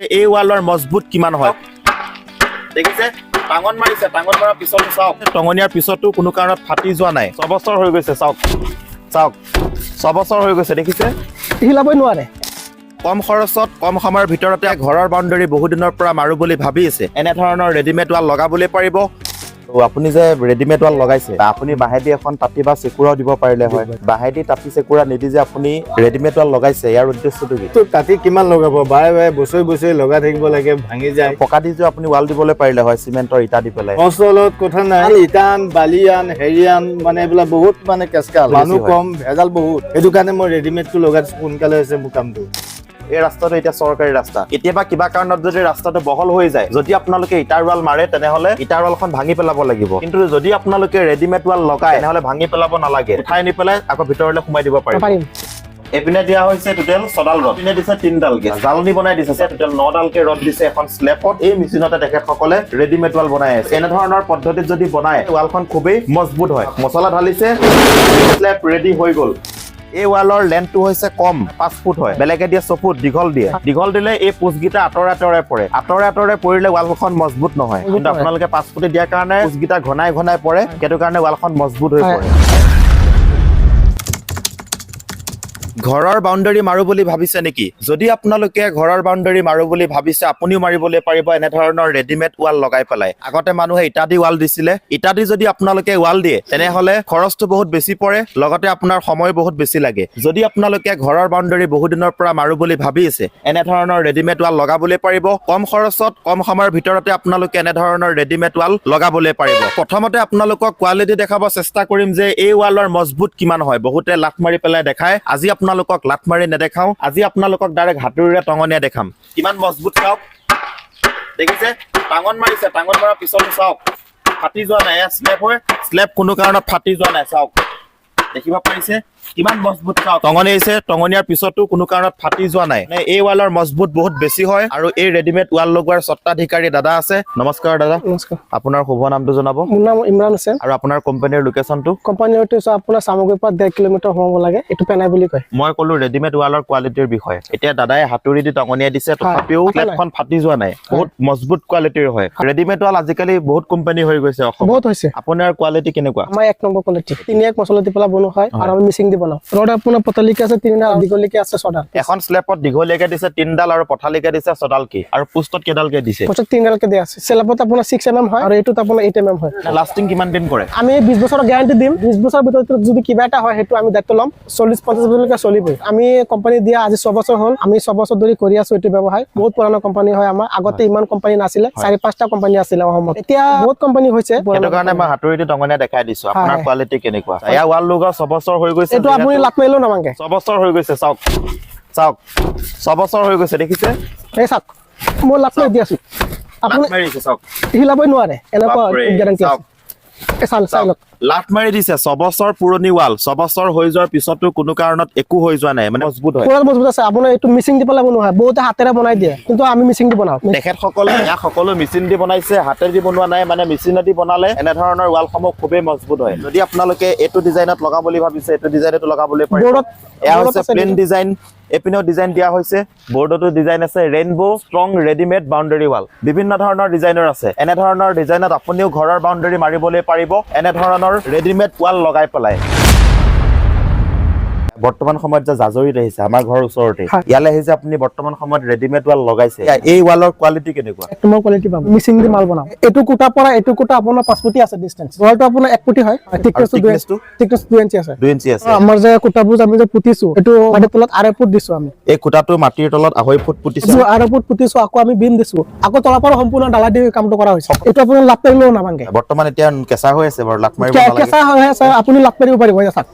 এই ৱালৰ মজবুত কিমান হয় দেখিছে টাঙন মাৰিছে টাঙন মৰাৰ পিছতো চাওক টঙনিয়াৰ পিছতো কোনো কাৰণত ফাটি যোৱা নাই 6 বছৰ হৈ গৈছে চাওক চাওক 6 বছৰ হৈ গৈছে দেখিছে হিলাবই নোৱাৰে কম খৰচত কম সময়ৰ ভিতৰতে ঘৰৰ বাউণ্ডাৰী বহু দিনৰ পৰা মাৰো বুলি ভাবি আছে এনে ধৰণৰ ৰেডিমেড ৱাল লগাবলৈ পাৰিব আপুনি যে ৰেডিমেড ৱাল লগাইছে আপুনি বাহেদি এখন তাঁতি বা চেকুৰাও দিব পাৰিলে হয় বাহেদি তাঁতি চেকুৰা নিদি যে আপুনি ৰেডিমেড ৱাল লগাইছে ইয়াৰ উদ্দেশ্যটো কি তো তাঁতি কিমান লগাব বাৰে বাৰে বছৰি বছৰি লগাই থাকিব লাগে ভাঙি যায় পকা দি যে আপুনি ৱাল দিবলৈ পাৰিলে হয় চিমেণ্টৰ ইটা দি পেলাই কষ্টৰ লগত কথা নাই ইটা আন বালি আন হেৰি আন মানে এইবিলাক বহুত মানে কেঁচকাল মানুহ কম ভেজাল বহুত সেইটো কাৰণে মই ৰেডিমেডটো লগাইছো সোনকালে হৈছে মোৰ কামটো এই ৰাস্তাটো এতিয়া চৰকাৰী ৰাস্তা কেতিয়াবা কিবা কাৰণত যদি ৰাস্তাটো বহল হৈ যায় যদি আপোনালোকে ইটাৰ ৱাল মাৰে তেনেহলে ইটাৰ ৱালখন ভাঙি পেলাব লাগিব কিন্তু যদি আপোনালোকে ৰেডিমেড ৱাল লগায় তেনেহলে ভাঙি পেলাব নালাগে উঠাই নি পেলাই আকৌ ভিতৰলৈ সোমাই দিব পাৰিব এপিনে দিয়া হৈছে টোটেল 6ডাল ৰড এপিনে দিছে 3ডালকে জালনি বনাই দিছে টোটেল 9ডালকে ৰড দিছে এখন স্লেপত এই মেচিনতে তেখেতসকলে ৰেডিমেড ৱাল বনাই আছে এনে ধৰণৰ পদ্ধতিত যদি বনায় ৱালখন খুবেই মজবুত হয় মছলা ঢালিছে স্লেপ ৰেডি হৈ গ'ল এই ৱালৰ লেন্থটো হৈছে কম 5 ফুট হয় বেলেগে দিয়ে 6 ফুট দীঘল দিলে এই পোষ্টগিটা আঁতৰে পৰে আঁতৰে পৰিলে ৱালখন মজবুত নহয় কিন্তু আপোনালোকে 5 ফুট দিয়াৰ কাৰণে পোষ্টগিটা ঘনাই পৰে সেইটো কাৰণে ৱালখন মজবুত হৈ পৰে ঘৰৰ বাউণ্ডাৰী মাৰো বুলি ভাবিছে নেকি যদি আপোনালোকে ঘৰৰ বাউণ্ডাৰী মাৰো বুলি ভাবিছে আপুনিও মাৰিবলৈ পাৰিব এনে ধৰণৰ ৰেডিমেড ৱাল লগাই পেলাই আগতে মানুহে ইটা দি ৱাল দিছিলে ইটা দি যদি আপোনালোকে ৱাল দিয়ে তেনেহলে খৰচটো বহুত বেছি পৰে লগতে আপোনাৰ সময় বহুত বেছি লাগে যদি আপোনালোকে ঘৰৰ বাউণ্ডাৰী বহু দিনৰ পৰা মাৰো বুলি ভাবি আছে এনে ধৰণৰ ৰেডিমেড ৱাল লগাবলৈ পাৰিব কম খৰচত কম সময়ৰ ভিতৰতে আপোনালোকে এনে ধৰণৰ ৰেডিমেড ৱাল লগাবলৈ পাৰিব প্ৰথমতে আপোনালোকক কোৱালিটি দেখাব চেষ্টা কৰিম যে এই ৱালৰ মজবুত কিমান হয় বহুতে লাট মাৰি পেলাই দেখায় আজি আপোনালোকক লাট মাৰি নেদেখাও আজি আপোনালোকক ডাইৰেক্ট হাতুৰিৰে টঙনিয়া দেখাম কিমান মজবুত চাওক দেখিছে টাঙন মাৰিছে টাঙন মৰাৰ পিছতো চাওক ফাটি যোৱা নাই স্লেপ কোনো কাৰণত ফাটি যোৱা নাই চাওক দেখিব পাৰিছে কিমান মজবুত চাওক টঙনি আহিছে টঙনিয়াৰ পিছতো কোনো কাৰণত ফাটি যোৱা নাই এই ৱালৰ মজবুত বহুত বেছি হয় আৰু এই ৰেডিমেড ৱাল লগোৱাৰ স্বত্বাধিকাৰী দাদা আছে নমস্কাৰ দাদা নমস্কাৰ আপোনাৰ শুভ নামটো জনাব মোৰ নাম ইমৰান হোসেন আৰু আপোনাৰ কোম্পানীৰ লোকেশ্যনটো কোম্পানীৰ আপোনাৰ সামগ্ৰীৰ পৰা 1.5 কিলোমিটাৰ সোমাব লাগে এইটো পেনাই বুলি কয় মই কলো ৰেডিমেড ৱালৰ কোৱালিটিৰ বিষয়ে এতিয়া দাদাই হাতুৰি দি টঙনিয়াই দিছে তথাপিও প্লেটখন ফাটি যোৱা নাই বহুত মজবুত কোৱালিটিৰ হয় ৰেডিমেড ৱাল আজিকালি বহুত কোম্পানী হৈ গৈছে বহুত হৈছে আপোনাৰ কোৱালিটি কেনেকুৱা আমাৰ 1 নম্বৰ কোৱালিটি 3 মছলা দি পেলা বনোৱা হয় আৰু আমি মিক্সিং দি বনাও ৰড আপোনাৰ পতলিকে আছে 3ডাল দীঘলিকে আছে 6ডাল এখন স্লেপত দীঘলিকে দিছে 3ডাল আৰু পথালিকে দিছে 6ডাল কি আৰু পোষ্টত কেডালকে দিছে পোষ্টত 3ডালকে দিয়া আছে স্লেপত আপোনাৰ 6 mm হয় আৰু এইটোত আপোনাৰ 8 mm হয় লাষ্টিং কিমান দিন কৰে আমি 20 বছৰৰ গ্যাৰান্টি দিম 20 বছৰৰ ভিতৰত যদি কিবা এটা হয় হেতু আমি দায়িত্ব লম 40-50 বছৰলৈকে চলিবই আমি কোম্পানী দিয়া আজি 6 বছৰ হ'ল আমি 6 বছৰ ধৰি কৰি আছো এটো ব্যৱসায় বহুত পুৰণা কোম্পানী হয় আমাৰ আগতে ইমান কোম্পানী নাছিলে 4-5টা কোম্পানী আছিল অসমত এতিয়া বহুত কোম্পানী হৈছে এটো কাৰণে মই হাতুৰি দি টঙনিয়া দেখাই দিছো আপোনাৰ কোৱালিটি কেনেকুৱা এয়া ৱাল লগা 6 বছৰ হৈ গৈছে এটো আপুনি লাট মাৰিলো নামাগে 6 বছৰ হৈ গৈছে চাওক 6 বছৰ হৈ গৈছে দেখিছে এই চাওক মই লাট মাৰি দি আছো আপুনি মাৰিছে চাওক হিলাবই নোৱাৰে এনেকুৱা গ্যাৰান্টি আছে এই চাই লওক লাট মাৰি দিছে 6 বছৰ পুৰণি ৱাল 6 বছৰ হৈ যোৱাৰ পিছতো কোনো কাৰণত একো হৈ যোৱা নাই মানে মজবুত হয় পুৰা মজবুত আছে আপোনাৰ এইটো মিক্সিং দি পেলাই বনোৱা হয় বহুতে হাতেৰে বনাই দিয়ে কিন্তু আমি মিক্সিং দি বনাও তেখেতসকলে সকলো মেচিন দি বনাইছে হাতেৰে দি বনোৱা নাই মানে মেচিনেদি বনালে এনে ধৰণৰ ৱালসমূহ খুবেই মজবুত হয় যদি আপোনালোকে এইটো ডিজাইনত লগাব বুলি ভাবিছে এইটো ডিজাইনটো লগাবলৈ পাৰিব এয়া হৈছে প্লেন ডিজাইন এপিনেও ডিজাইন দিয়া হৈছে বৰ্ডতো ডিজাইন আছে rainbow strong readymade boundary wall বিভিন্ন ধৰণৰ ডিজাইনৰ আছে এনে ধৰণৰ ডিজাইনত আপুনিও ঘৰৰ বাউণ্ডাৰী মাৰিবলৈ পাৰিব এনে ধৰণৰ ৰেডিমেড ৱাল লগাই পেলাই বৰ্তমান সময়ত যে জাজৰিত আহিছে আমাৰ ঘৰৰ ওচৰতে ইয়ালে আহিছে আপুনি বৰ্তমান সময়ত ৰেডিমেড ৱাল লগাইছে এই ৱালৰ কোৱালিটি কেনেকুৱা তোমাৰ কোৱালিটি পাব মিক্সিং দি মাল বনাও এটো কোটা পৰা এটো কোটা আপোনাৰ 5 ফুটি আছে ডিসটেন্স ৱালটো আপোনাৰ 1 ফুটি হয় থিকনেস 2 ইঞ্চি আছে 2 ইঞ্চি আছে আমাৰ যে কোটাবোৰ আমি যে পুতিছো এটো মাটিৰ তলত 2.5 ফুট দিছো আমি এই কোটাটো মাটিৰ তলত 2.5 ফুট পুতিছো 2.5 ফুট পুতিছো আকৌ আমি বিম দিছো আকৌ তলৰ পৰা সম্পূৰ্ণ ডালা দি কামটো কৰা হৈছে এটো আপোনাৰ লাট মাৰিলেও নাভাঙে বৰ্তমান এতিয়া কেঁচা হৈ আছে বাৰু লাট মাৰিব নালাগে কেঁচা হৈ আছে আপুনি লাট মাৰিব পাৰিব চাওক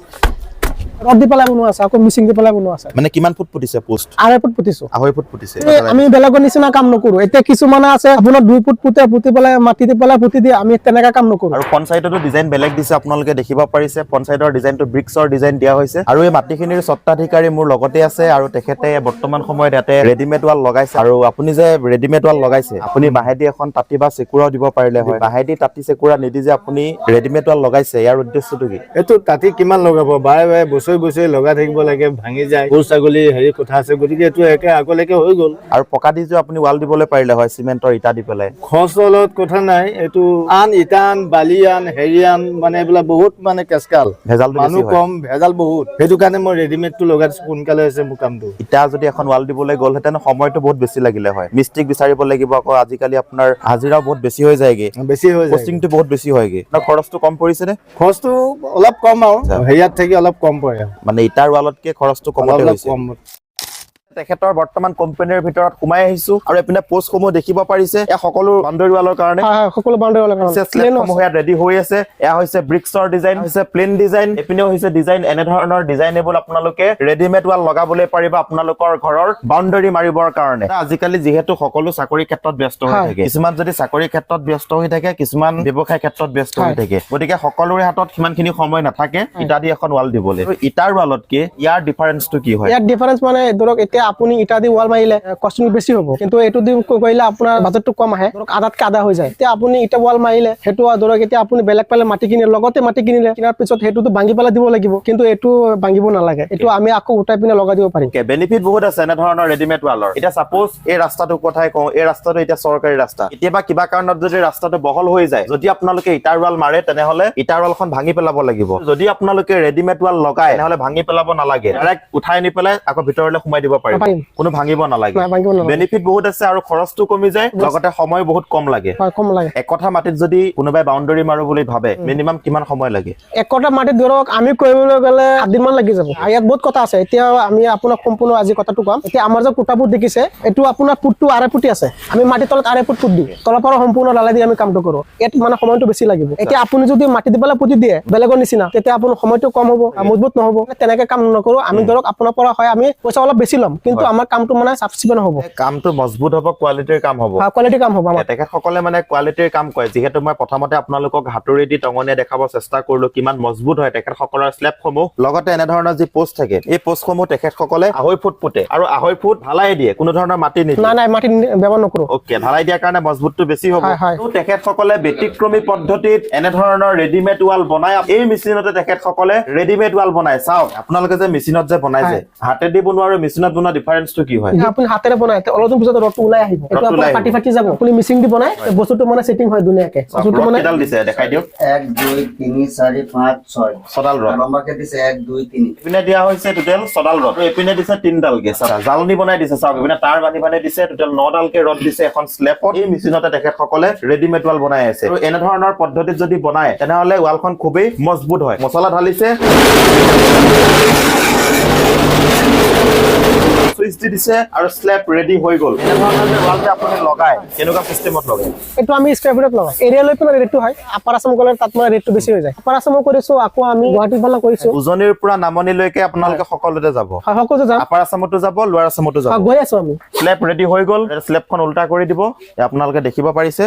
ৰড দি পেলাই বনোৱা আছে আকৌ মিক্সিং দি পেলাই বনোৱা আছে মানে কিমান ফুট পুতিছে পোষ্ট 2.5 ফুট পুতিছো 2.5 ফুট পুতিছে আমি বেলেগৰ নিচিনা কাম নকৰো এতিয়া কিছুমানে আছে আপোনাৰ 2 ফুট পুতি পেলাই মাটি দি পেলাই পুতি দিয়ে আমি তেনেকা কাম নকৰো আৰু পঞ্চায়ততো ডিজাইন বেলেগ দিছে আপোনালোকে দেখিব পাৰিছে পঞ্চায়তৰ ডিজাইনটো ব্ৰিক্সৰ ডিজাইন দিয়া হৈছে আৰু এই মাটিখিনিৰ স্বত্বাধিকাৰী মোৰ লগতে আছে আৰু তেখেতে বৰ্তমান সময়ত ইয়াতে ৰেডিমেড ৱাল লগাইছে আৰু আপুনি যে ৰেডিমেড ৱাল লগাইছে আপুনি বাহেদি এখন তাঁতি বা চেকুৰাও দিব পাৰিলে হয় বাহেদি তাঁতি চেকুৰা নিদি যে আপুনি ৰেডিমেড ৱাল লগাইছে ইয়াৰ উদ্দেশ্যটো কি এইটো তাঁতি কিমান লগাব বাৰে বাৰে বছৰে লগাই থাকিব লাগে, ভাঙি যায়, গৰু ছাগলী হেৰি কথা আছে, গতিকে এইটো একে আগলৈকে হৈ গ'ল। আৰু পকা দি যে আপুনি ৱাল দিবলৈ পাৰিলে হয় চিমেণ্টৰ ইটা দি পেলাই। খৰচৰ লগত কথা নাই, এইটো ইটা আন বালি আন হেৰি আন মানে এইবিলাক বহুত মানে কেচকাল, ভেজালটো বেছি মানুহ হয়। কম, ভেজাল বহুত, সেইটো কাৰণে মই ৰেডিমেডটো লগাই দিছো, সোনকালে হৈছে মোৰ কামটো। ইটা যদি এখন ৱাল দিবলৈ গ'লহেঁতেন সময়টো বহুত বেছি লাগিলে হয়, মিস্ত্ৰীক বিচাৰিব লাগিব, আকৌ আজিকালি আপোনাৰ হাজিৰাও বহুত বেছি হৈ যায়গে, বেছি হৈ যায়, কষ্টিংটো বহুত বেছি হয়গে। খৰচটো কম পৰিছেনে? খৰচটো অলপ কম আৰু হেৰিয়াত থাকি অলপ কম পৰে আৰু। মানে ইটাৰ ৱালতকে খৰচটো কমতে অলপ হৈছে। কম। তেখেতৰ বৰ্তমান কোম্পানীৰ ভিতৰত সোমাই আহিছো আৰু এইপিনে পোষ্টসমূহ দেখিব পাৰিছে, এয়া সকলো বাউণ্ডাৰী ৱালৰ কাৰণে সকলো বাউণ্ডাৰী ৱালৰ কাৰণে স্লেবসমূহ ইয়াত ৰেডি হৈ আছে। এয়া হৈছে ব্ৰিক্সৰ ডিজাইন, হৈছে প্লেন ডিজাইন, এইপিনেও হৈছে ডিজাইন। এনেধৰণৰ ডিজাইনেবল আপোনালোকে ৰেডিমেড ৱাল লগাবলৈ পাৰিব আপোনালোকৰ ঘৰৰ বাউণ্ডাৰী মাৰিবৰ কাৰণে। আজিকালি যিহেতু সকলো চাকৰি ক্ষেত্ৰত ব্যস্ত হৈ থাকে, কিছুমান যদি চাকৰি ক্ষেত্ৰত ব্যস্ত হৈ থাকে, কিছুমান ব্যৱসায় ক্ষেত্ৰত ব্যস্ত হৈ থাকে, গতিকে সকলোৰে হাতত সিমানখিনি সময় নাথাকে ইটা দি এখন ৱাল দিবলৈ। ইটাৰ ৱালতকে ইয়াৰ ডিফাৰেন্সটো কি হয়? ইয়াৰ ডিফাৰেন্স মানে ধৰক এতিয়া আপুনি ইটা দি ৱাল মাৰিলে কষ্টিং বেছি হ'ব, কিন্তু এইটো দি কৰিলে আপোনাৰ বাজেটটো কম আহে, ধৰক আধাতকে আধা হৈ যায়। এতিয়া আপুনি ইটা ৱাল মাৰিলে সেইটো ধৰক এতিয়া আপুনি বেলেগ পালে মাটি কিনিলে, লগতে মাটি কিনিলে, কিনাৰ পিছত সেইটোতো ভাঙি পেলাই দিব লাগিব, কিন্তু এইটো ভাঙিব নালাগে, এইটো আমি আকৌ উঠাই পিনে লগাই দিব পাৰিম। বেনিফিট বহুত আছে এনেধৰণৰ ৰেডিমেড ৱালৰ। এতিয়া চাপোজ এই ৰাস্তাটোৰ কথাই কওঁ, এই ৰাস্তাটো এতিয়া চৰকাৰী ৰাস্তা, কেতিয়াবা কিবা কাৰণত যদি ৰাস্তাটো বহল হৈ যায়, যদি আপোনালোকে ইটাৰ ৱাল মাৰে তেনেহলে ইটাৰ ৱালখন ভাঙি পেলাব লাগিব। যদি আপোনালোকে ৰেডিমেড ৱাল লগাই তেনেহলে ভাঙি পেলাব নালাগে, ডাইৰেক্ট উঠাই নি পেলাই আকৌ ভিতৰলৈ সোমাই দিব পাৰিব, কোনো ভাঙিব নালাগে। বেনিফিট বহুত আছে আৰু খৰচটো কমি যায়, লগতে সময় বহুত কম লাগে। একঠা মাটিত যদি কোনোবাই বাউণ্ডাৰী মাৰো বুলি ভাবে মিনিমাম কিমান সময় লাগে? একঠা মাটিত ধৰক আমি কৰিবলৈ গ'লে 7 দিন মান লাগি যাব। ইয়াত বহুত কথা আছে, এতিয়া আমি আপোনাক সম্পূৰ্ণ আজি কথাটো কম। এতিয়া আমাৰ যে কুটাবোৰ দেখিছে, এইটো আপোনাৰ ফুটটো 2.5 ফুটি আছে, আমি মাটিৰ তলত 2.5 ফুট দিওঁ, তলৰ পৰা সম্পূৰ্ণ ঢালাই দি আমি কামটো কৰো। ইয়াত মানে সময়টো বেছি লাগিব। এতিয়া আপুনি যদি মাটি দি পেলাই পুতি দিয়ে বেলেগৰ নিচিনা, তেতিয়া আপোনাৰ সময়টো কম হ'ব, মজবুত নহ'ব। তেনেকে কাম নকৰো আমি, ধৰক আপোনাৰ পৰা হয় আমি পইচা অলপ বেছি ল'ম, কিন্তু আমাৰ কামটো মানে চাফচিকুণ হ'ব, কামটো মজবুত হ'ব, কোৱালিটিৰ কাম হ'ব, কোৱালিটিৰ কাম হ'ব। তেখেতসকলে মানে কোৱালিটিৰ কাম কৰে। যিহেতু মই প্ৰথমতে আপোনালোকক হাতুৰি দি টঙনিয়ে দেখাব চেষ্টা কৰিলো কিমান মজবুত হয় তেখেতসকলৰ স্লেবসমূহ, লগতে এনেধৰণৰ যি পোষ্ট থাকে এই পোষ্টসমূহ তেখেতসকলে 2.5 ফুট পোতে আৰু 2.5 ফুট ঢালাই দিয়ে, কোনো ধৰণৰ মাটি নিদিয়ে। নাই মাটি ব্যৱহাৰ নকৰো। ওকে, ঢালাই দিয়াৰ কাৰণে মজবুতটো বেছি হ'ব। তেখেতসকলে ব্যতিক্ৰমী পদ্ধতিত এনেধৰণৰ ৰেডিমেড ৱাল বনাই, এই মেচিনতে তেখেতসকলে ৰেডিমেড ৱাল বনাই। চাওক আপোনালোকে যে মেচিনত যে বনাই যে, হাতেদি বনোৱা আৰু মেচিনত বনোৱা ডিফাৰেন্সটো কি হয়? আপুনি হাতেৰে বনাই অলপ দিন পিছত ৰডটো ওলাই আহিব, এইটো আপোনাৰ ফাটি যাব। আপুনি মেচিন দি বনাই বস্তুটো মানে সেটিং হয় ধুনীয়াকে। বস্তুটো মানে কেডাল দিছে দেখাই দিয়ক। 1 2 3 4 5 6 ছডাল ৰড লম্বাকে দিছে, 1 2 3। এইপিনে দিয়া হৈছে টোটেল 6ডাল ৰড, এইপিনে দিছে 3ডালকে জালনি বনাই দিছে। চাওক এইপিনে তাৰ বান্ধি দিছে, টোটেল 9ডালকে ৰড দিছে এখন স্লেবত। এই মেচিনতে তেখেতসকলে ৰেডিমেড ৱাল বনাই আছে। আৰু এনেধৰণৰ পদ্ধতিত যদি বনায় তেনেহলে ৱালখন খুবেই মজবুত হয়। মছলা ঢালিছে, সুইচ দি দিছে আৰু স্লেব ৰেডি হৈ গ'ল। এনেধৰণৰ যে ৱাল যে আপুনি লগায় কেনেকুৱা চিষ্টেমত লগায়? এইটো আমি স্কুৱেৰ ফুটত লগাওঁ, এৰিয়া লৈ পেলাই ৰেটটো হয়। আপাৰ আছাম গ'লে তাত মানে ৰেটটো বেছি হৈ যায়। আপাৰ আছামো কৰিছো, আকৌ আমি গুৱাহাটীৰ ফালে কৰিছো। উজনিৰ পৰা নামনিলৈকে আপোনালোকে সকলোতে যাব? সকলো যাম, আপাৰ আছামতো যাব, লোৱাৰ আছামতো যাব। গৈ আছো আমি। স্লেব ৰেডি হৈ গ'ল, স্লেবখন উল্টা কৰি দিব, আপোনালোকে দেখিব পাৰিছে।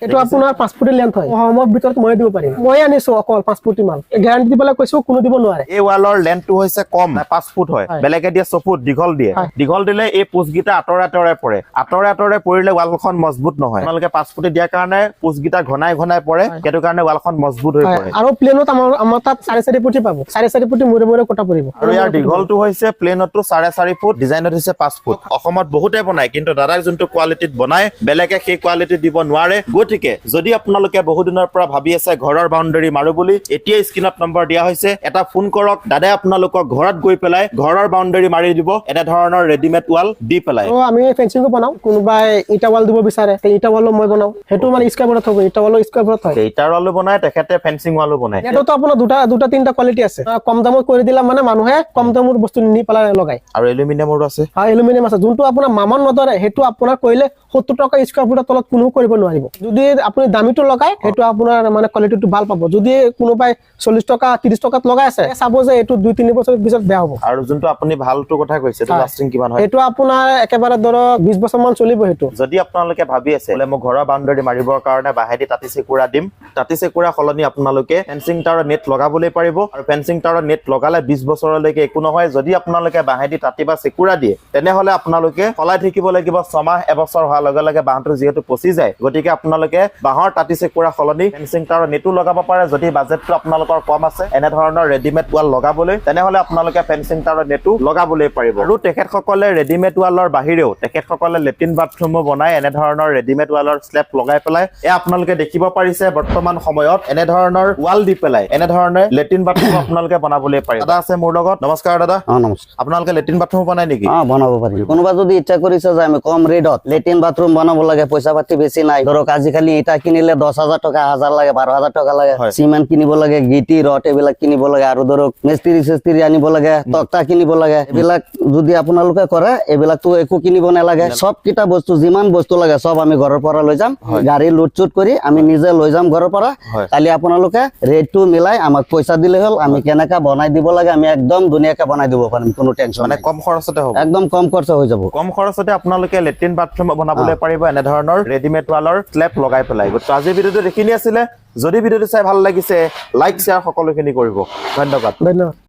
এইটো আপোনাৰ 5 ফুটি লেন্থ হয়, সময়ৰ ভিতৰত মই দিব পাৰিম। মই আনিছো অকল 5 ফুটি মাল, গ্যাৰান্টি দি পেলাই কৈছো, কোনো দিব নোৱাৰে। এই ৱালৰ লেন্থটো হৈছে কম, 5 ফুট হয়, বেলেগে দিয়ে 6 ফুট দীঘল দিয়ে। দীঘল দিলে এই পোষ্টকেইটা আঁতৰে পৰে, আঁতৰে পৰিলে ৱালখন মজবুত নহয়। আপোনালোকে 5 ফুটি দিয়াৰ কাৰণে পোষ্টকেইটা ঘনাই পৰে, সেইটো কাৰণে ৱালখন মজবুত হৈ পৰে। আৰু প্লেনত আমাৰ তাত 4.5 ফুটি পাব, 4.5 ফুটি মূৰে কটা পৰিব। আৰু ইয়াৰ দীঘলটো হৈছে প্লেনতো 4.5 ফুট, ডিজাইনত হৈছে 5 ফুট। অসমত বহুতে বনায়, কিন্তু দাদাক যোনটো কোৱালিটিত বনায় বেলেগে সেই কোৱালিটি দিব নোৱাৰে। গতিকে যদি আপোনালোকে বহুদিনৰ পৰা ভাবি আছে ঘৰৰ বাউণ্ডাৰী মাৰো বুলি, এতিয়া স্ক্ৰীনত নম্বৰ দিয়া হৈছে, এটা ফোন কৰক, দাদাই আপোনালোকক ঘৰত গৈ পেলাই ঘৰৰ বাউণ্ডাৰী মাৰি দিব এনেধৰণৰ ৰেডিমেড ৱাল দি পেলাই। আমি ফেন্সিংও বনাও, কোনোবাই ইটা ৱাল দিব বিচাৰে ইটা ৱালো মই বনাও, সেইটো মানে স্কুৱেৰ ফুটত হ'ব। ইটা ৱালো স্কুৱেৰ ফুটত হয়, ইটাৰ ৱালো বনায় তেখেতে, ফেন্সিং ৱালো বনায়। ইয়াতো আপোনাৰ দুটা তিনিটা কোৱালিটি আছে। কম দামত কৰি দিলে মানে মানুহে কম দামৰ বস্তু নি পেলাই লগায়। আৰু এলুমিনিয়ামৰো আছে। এলুমিনিয়াম আছে, যোনটো আপোনাৰ মামন নধৰে, সেইটো আপোনাৰ কৰিলে 70 টকা স্কুৱেৰ ফুটৰ তলত কোনো কৰিব নোৱাৰিব। যদি আপুনি দামীটো লগাই সেইটো আপোনাৰ মানে কোৱালিটিটো ভাল পাব। যদি কোনোবাই 40 টকা 30 টকাত লগাই আছে, চাব যে এইটো 2-3 বছৰ পিছত বেয়া হ'ব। আৰু যোনটো আপুনি ভালটো কথা কৈছে, এইটো লাষ্টিং কিমান হয়? এইটো আপোনাৰ একেবাৰে ধৰক 20 বছৰ মান চলিব। সেইটো যদি আপোনালোকে ভাবি আছে বোলে মোৰ ঘৰৰ বাউণ্ডাৰী মাৰিবৰ কাৰণে বাহেদি তাঁতি চেকুৰা দিম, তাঁতি চেকুৰা সলনি আপোনালোকে ফেন্সিং টাৰৰ নেট লগাবলৈ পাৰিব। আৰু ফেন্সিং টাৰৰ নেট লগালে 20 বছৰলৈকে একো নহয়। যদি আপোনালোকে বাহেদি তাঁতি বা চেকুৰা দিয়ে তেনেহলে আপোনালোকে সলাই থাকিব লাগিব 6 মাহ 1 বছৰ হোৱাৰ লগে লগে বাঁহটো যিহেতু পচি যায়, গতিকে আপোনালোকে আপোনালোকে বাঁহৰ টাটি চেকুৰা সলনি ফেন্সিং তাৰৰ নেটো লগাব পাৰে যদি বাজেটটো আপোনালোকৰ কম আছে এনে ধৰণৰ ৰেডিমেড ৱাল লগাবলৈ তেনেহলে আপোনালোকে ফেন্সিং তাৰৰ নেটো লগাবলৈ পাৰিব আৰু তেখেতসকলে ৰেডিমেড ৱালৰ বাহিৰেও তেখেতসকলে লেট্ৰিন বাথৰুমো বনাই এনে ধৰণৰ ৰেডিমেড ৱালৰ স্লেব লগাই পেলাই আপোনালোকে দেখিব পাৰিছে বৰ্তমান সময়ত এনে ধৰণৰ ৱাল দি পেলাই এনে ধৰণে লেট্ৰিন বাথৰুম আপোনালোকে বনাবলৈ পাৰিব দাদা আছে মোৰ লগত নমস্কাৰ দাদা নমস্কাৰ আপোনালোকে লেট্ৰিন বাথৰুম বনাই নেকি বনাব পাৰি কোনোবা যদি ইচ্ছা কৰিছে যে আমি কম ৰেটত লেট্ৰিন বাথৰুম বনাব লাগে পইচা পাতি বেছি নাই ধৰক আজিকালি ইটা কিনিলে 10,000 টকা 1,000 লাগে 12,000 টকা লাগে সিমেন্ট কিনিব লাগে গিটি ৰড এইবিলাক কিনিব লাগে আৰু ধৰক মিস্ত্ৰী আনিব লাগে তক্তা কিনিব লাগে এইবিলাক যদি আপোনালোকে কৰে এইবিলাকতো একো কিনিব নালাগে সব কিটা বস্তু যিমান বস্তু লাগে সব আমি ঘৰৰ পৰা লৈ যাম গাড়ী লোড চুট কৰি আমি নিজে লৈ যাম ঘৰৰ পৰা খালি আপোনালোকে ৰেটটো মিলাই আমাক পইচা দিলে হ'ল আমি কেনেকা বনাই দিব লাগে আমি একদম ধুনীয়াকে বনাই দিব পাৰিম কোনো টেনচন মানে কম খৰচতে হ'ব একদম কম খৰচ হৈ যাব কম খৰচতে আপোনালোকে লেট্ৰিন বাথৰুম বনাবলৈ পাৰিব এনে ধৰণৰ ৰেডিমেড ৱালৰ স্লেব লগাই পেলাই গতিকে আজিৰ ভিডিঅ'টো দেখিনি আছিলে যদি ভিডিঅ'টো চাই ভাল লাগিছে লাইক শ্বেয়াৰ সকলোখিনি কৰিব ধন্যবাদ ধন্যবাদ